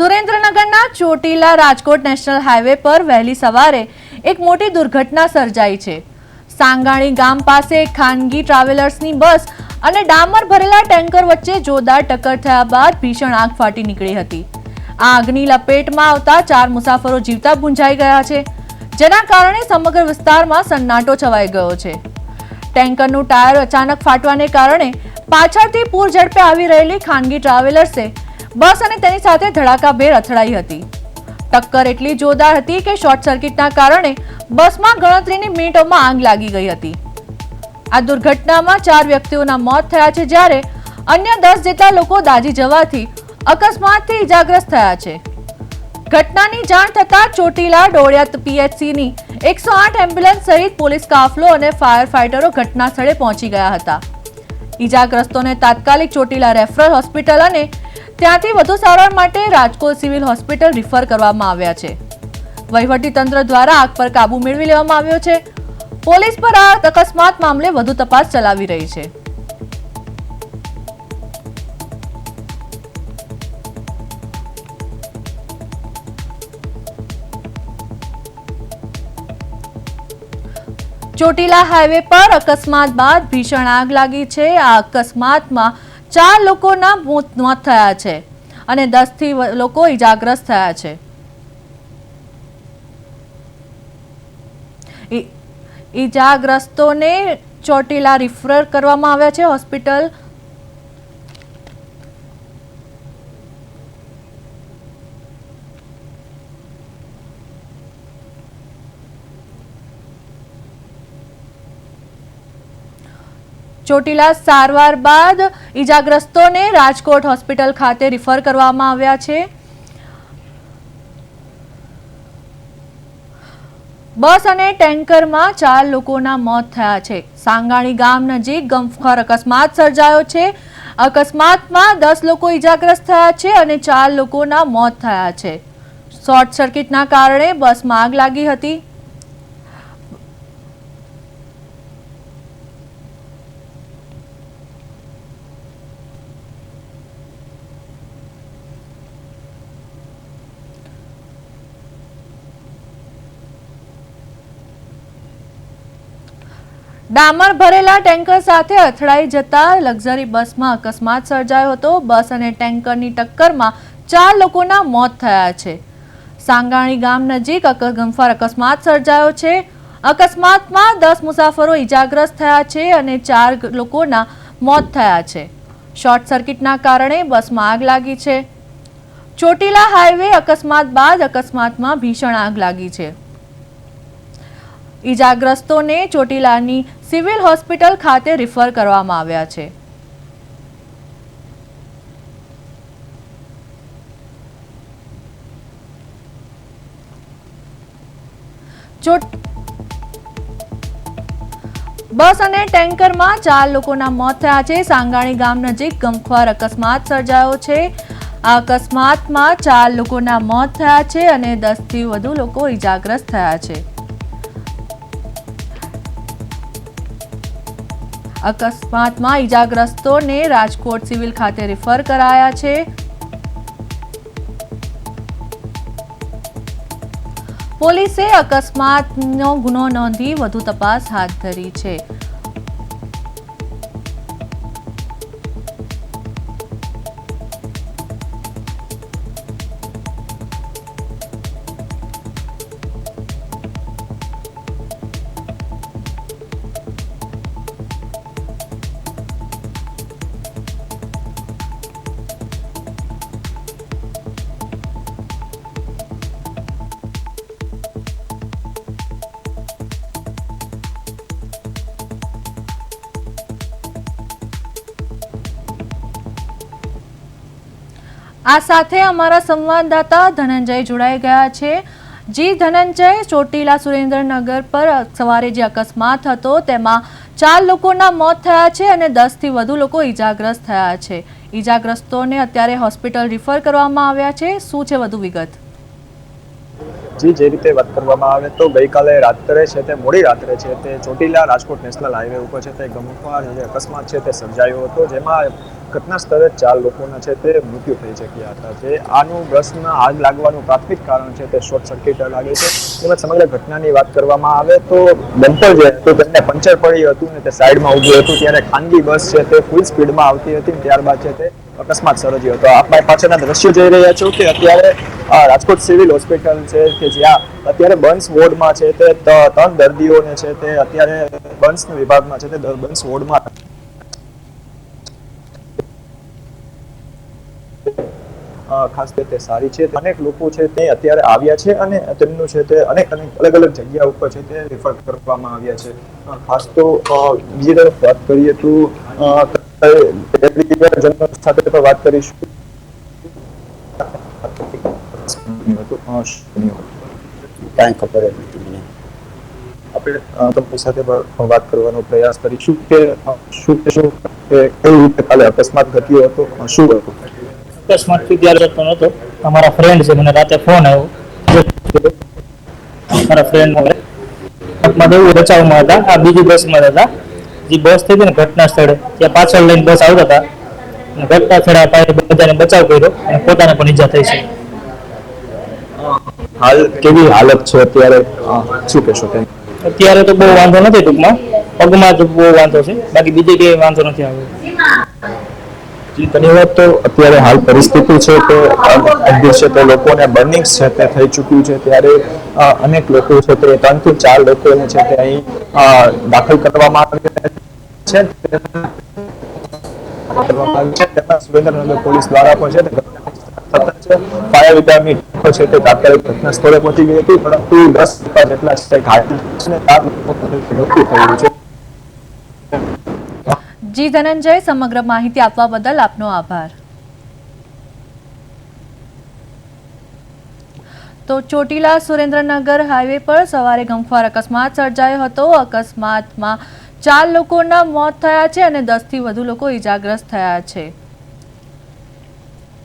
સુરેન્દ્રનગરના Chotila Rajkot national highway પર વહેલી સવારે એક મોટી દુર્ઘટના સર્જાઈ છે। સાંગાણી ગામ પાસે એક ખાનગી ટ્રાવેલર્સની બસ અને ડામર ભરેલા ટેન્કર વચ્ચે જોરદાર ટક્કર થયા બાદ ભીષણ આગ ફાટી નીકળી હતી। આ આગની લપેટમાં આવતા 4 મુસાફરો જીવતા ભૂંજાઈ ગયા છે, જેના કારણે સમગ્ર વિસ્તારમાં સન્નાટો છવાઈ ગયો છે। ટેન્કરનું ટાયર અચાનક ફાટવાને કારણે પાછળથી પૂર ઝડપે આવી રહેલી ખાનગી ટ્રાવેલર્સે બસ અને તેની સાથે ધડાકાભેર અથડાઈ હતી। ટક્કર એટલી જોરદાર હતી કે શોર્ટ સર્કિટના કારણે બસમાં ગણતરીની મિનિટોમાં આગ લાગી ગઈ હતી। આ દુર્ઘટનામાં 4 વ્યક્તિઓના મોત થયા છે, જ્યારે અન્ય 10 જેટલા લોકો દાઝી જવાથી અકસ્માતથી ઇજાગ્રસ્ત થયા છે। ઘટનાની જાણ થતાં ચોટીલા ડોળિયા પીએચસીની 108 એમ્બ્યુલન્સ સહિત પોલીસ કાફલો અને ફાયર ફાઇટરો ઘટના સ્થળે પહોંચી ગયા હતા। ઇજાગ્રસ્તોને તાત્કાલિક ચોટીલા રેફરલ હોસ્પિટલ અને ત્યાંથી વધુ સારવાર માટે રાજકોટ સિવિલ હોસ્પિટલ રિફર કરવામાં આવ્યા છે। વહીવટીતંત્ર દ્વારા આગ પર કાબુ મેળવી લેવામાં આવ્યો છે। પોલીસ પર આ અકસ્માત મામલે વધુ તપાસ ચલાવી રહી છે। ચોટીલા હાઈવે પર અકસ્માત બાદ ભીષણ આગ લાગી છે। આ અકસ્માતમાં 4 લોકોના મોત થયા છે અને 10 થી લોકો ઇજાગ્રસ્ત થયા છે। ઇજાગ્રસ્તોને ચોટીલા રિફર કરવામાં આવ્યા છે હોસ્પિટલ। ચોટીલા સારવાર બાદ ઇજાગ્રસ્તોને રાજકોટ હોસ્પિટલ ખાતે રિફર કરવામાં આવ્યા છે। બસ અને ટેન્કરમાં 4 લોકોના મોત થયા છે। સાંગાણી ગામ નજીક ગમખ્વાર અકસ્માત સર્જાયો છે। અકસ્માતમાં 10 લોકો ઇજાગ્રસ્ત થયા છે અને 4 લોકોના મોત થયા છે। શોર્ટ સર્કિટના કારણે બસમાં આગ લાગી હતી। ડામર ભરેલા ટેન્કર સાથે અથડાઈ જતા લક્ઝરી બસમાં અકસ્માત સર્જાયો હતો। બસ અને ટેન્કરની ટક્કરમાં 4 લોકોના મોત થયા છે। સાંગાણી ગામ નજીક ગમખ્વાર અકસ્માત સર્જાયો છે। અકસ્માતમાં 10 મુસાફરો ઇજાગ્રસ્ત થયા છે અને 4 લોકોના મોત થયા છે। શોર્ટ સર્કિટના કારણે બસમાં આગ લાગી છે। ચોટીલા હાઈવે અકસ્માત બાદ અકસ્માતમાં ભીષણ આગ લાગી છે। ઇજાગ્રસ્તોને ચોટીલાની સિવિલ હોસ્પિટલ ખાતે રિફર કરવામાં આવ્યા છે। બસ અને ટેન્કરમાં 4 લોકોના મોત થયા છે। સાંગાણી ગામ નજીક ગમખ્વાર અકસ્માત સર્જાયો છે। આ અકસ્માતમાં 4 લોકોના મોત થયા છે અને 10 થી વધુ લોકો ઇજાગ્રસ્ત થયા છે। અકસ્માતમાં ઇજાગ્રસ્તોને રાજકોટ સિવિલ ખાતે રિફર કરાયા છે। પોલીસે અકસ્માતનો ગુનો નોંધી વધુ તપાસ હાથ ધરી છે। આ સાથે અમારા સંવાદદાતા ધનંજય જોડાઈ ગયા છે। જી ધનંજય, ચોટીલા સુરેન્દ્રનગર પર સવારે જે અકસ્માત હતો તેમાં 4 લોકોના મોત થયા છે અને 10 થી વધુ લોકો ઇજાગ્રસ્ત થયા છે। ઇજાગ્રસ્તોને અત્યારે હોસ્પિટલ રિફર કરવામાં આવ્યા છે। શું છે વધુ વિગત? જે રીતે વાત કરવામાં આવે તો ગઈકાલે રાત્રે છે તે મોડી રાત્રે છે તે ચોટીલા રાજકોટ નેશનલ હાઈવે ઉપર છે તે ગમખ્વાર જે અકસ્માત છે તે સર્જાયો હતો, જેમાં ઘટના સ્થળે 4 લોકોના છે તે મૃત્યુ થઈ ચૂક્યા હતા. જે આનું બસમાં આગ લાગવાનું પ્રાથમિક કારણ છે તે શોર્ટ સર્કિટ લાગે છે. તેમજ સમગ્ર ઘટનાની વાત કરવામાં આવે તો ડમ્પર જે હતું તેમને પંચર પડ્યું હતું ને તે સાઈડમાં ઊભું હતું, ત્યારે ખાનગી બસ છે તે ફૂલ સ્પીડમાં આવતી હતી. ત્યારબાદ છે તે અકસ્માત સર્જાયો હતો. આપણા પાછળના દ્રશ્યો જોઈ રહ્યા છો કે અત્યારે રાજકોટ સિવિલ હોસ્પિટલ છે કે જ્યાં અત્યારે બર્ન્સ વોર્ડમાં છે તે 3 દર્દીઓને છે તે અત્યારે બર્ન્સના વિભાગમાં છે તે બર્ન્સ વોર્ડમાં ખાસ તે સારી છે. અનેક લોકો છે તે અત્યારે આવ્યા છે અને તેમનું છે તે અનેક અલગ અલગ જગ્યા ઉપર છે તે રિફર કરવામાં આવ્યા છે. ખાસ તો બીજી તરફ વાત કરીએ તો સાથે પણ વાત કરીશું. કાંઈ ખબર જ નથી મને. આપણે તમારી સાથે વાત કરવાનો પ્રયાસ કરીશું કે શું કઈ રીતે કાલે અકસ્માત ઘટ્યો હતો, શું હતું? અકસ્માત ત્યારે જતો નહોતો. અમારા ફ્રેન્ડ છે, મને રાતે ફોન આવ્યો. મારા ફ્રેન્ડ એવું બચાવમાં હતા, આ બીજી બસમાં હતા. જે બસ થઈ હતી ને ઘટના સ્થળે ત્યાં પાછળ લઈને બસ આવતા હતા. ઘટના સ્થળે બધાને બચાવ કર્યો અને પોતાને પણ ઈજા થઈ છે. હાલ કેવી હાલત છે અત્યારે, શું કહેશો તેમ? અત્યારે તો બહુ વાંધો નથી, ટૂંકમાં પગમાં તો બહુ વાંધો છે, બાકી બીજે ક્યાંય વાંધો નથી આવ્યો. ઘણી વાર તો અત્યારે હાલ પરિસ્થિતિ છે કે છે તો લોકોને બર્નિંગ છે તે થઈ ચૂક્યું છે, ત્યારે અનેક લોકો છે તે 3 થી 4 લોકોને છે તે અહીં દાખલ કરવામાં આવ્યા છે. સુરેન્દ્રનગર પોલીસ દ્વારા પણ છે ફાયર વિભાગની ટીમો છે તે તાત્કાલિક ઘટના સ્થળે પહોંચી ગઈ હતી, પરંતુ 10 જેટલા ઘાયલ અને 4 લોકોનું મૃત્યુ થયું છે. જી ધનંજય, સમગ્ર માહિતી આપવા બદલ આપનો આભાર. તો ચોટીલા સુરેન્દ્રનગર હાઈવે પર સવારે ગમખ્વાર અકસ્માત સર્જાયો હતો. અકસ્માતમાં 4 લોકોના મોત થયા છે અને 10 થી વધુ લોકો ઈજાગ્રસ્ત થયા છે.